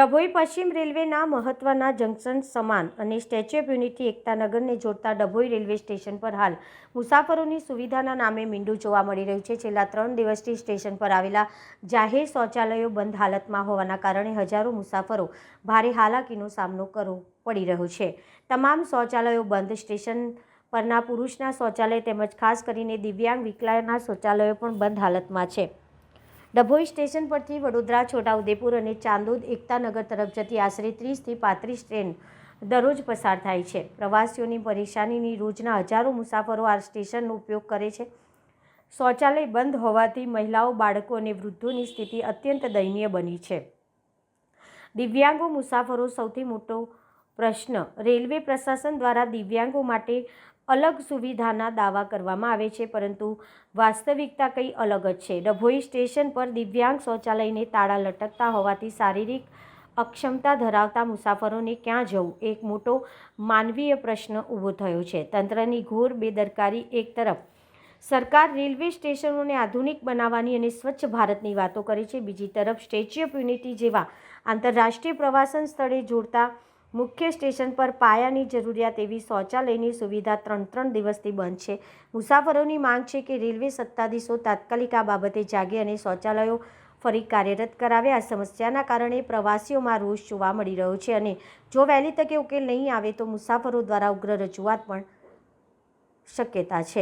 ડભોઈ પશ્ચિમ રેલવેના મહત્વના જંકશન સમાન અને સ્ટેચ્યુ ઓફ યુનિટી એકતાનગરને જોડતા ડભોઈ રેલવે સ્ટેશન પર હાલ મુસાફરોની સુવિધાના નામે મીંડું જોવા મળી રહ્યું છે। છેલ્લા 3 દિવસથી સ્ટેશન પર આવેલા જાહેર શૌચાલયો બંધ હાલતમાં હોવાના કારણે હજારો મુસાફરો ભારે હાલાકીનો સામનો કરવો પડી રહ્યો છે। તમામ શૌચાલયો બંધ, સ્ટેશન પરના પુરુષના શૌચાલય તેમજ ખાસ કરીને દિવ્યાંગ વિકલાંગના શૌચાલયો પણ બંધ હાલતમાં છે। ડભોઈ સ્ટેશન પરથી વડોદરા, છોટાઉદેપુર અને ચાંદોદ એકતાનગર તરફ જતી આશરે 30 થી 35 ટ્રેન દરરોજ પસાર થાય છે। પ્રવાસીઓની પરેશાનીની રોજના હજારો મુસાફરો આ સ્ટેશનનો ઉપયોગ કરે છે। શૌચાલય બંધ હોવાથી મહિલાઓ, બાળકો અને વૃદ્ધોની સ્થિતિ અત્યંત દયનીય બની છે। દિવ્યાંગો મુસાફરો સૌથી મોટો પ્રશ્ન। રેલવે પ્રશાસન દ્વારા દિવ્યાંગો માટે અલગ સુવિધાના દાવા કરવામાં આવે છે, પરંતુ વાસ્તવિકતા કંઈ અલગ જ છે। ડભોઈ સ્ટેશન પર દિવ્યાંગ શૌચાલયને તાળા લટકતા હોવાથી શારીરિક અક્ષમતા ધરાવતા મુસાફરોને ક્યાં જવું એક મોટો માનવીય પ્રશ્ન ઊભો થયો છે। તંત્રની ઘોર બેદરકારી। એક તરફ સરકાર રેલવે સ્ટેશનોને આધુનિક બનાવવાની અને સ્વચ્છ ભારતની વાતો કરે છે, બીજી તરફ સ્ટેચ્યુ ઓફ યુનિટી જેવા આંતરરાષ્ટ્રીય પ્રવાસન સ્થળે જોડતા મુખ્ય સ્ટેશન પર પાયાની જરૂરિયાત એવી શૌચાલયની સુવિધા 3 દિવસથી બંધ છે। મુસાફરોની માંગ છે કે રેલવે સત્તાધીશો તાત્કાલિક આ બાબતે જાગે અને શૌચાલયો ફરી કાર્યરત કરાવે। આ સમસ્યાના કારણે પ્રવાસીઓમાં રોષ જોવા મળી રહ્યો છે અને જો વહેલી તકે ઉકેલ નહીં આવે તો મુસાફરો દ્વારા ઉગ્ર રજૂઆત પણ શક્યતા છે।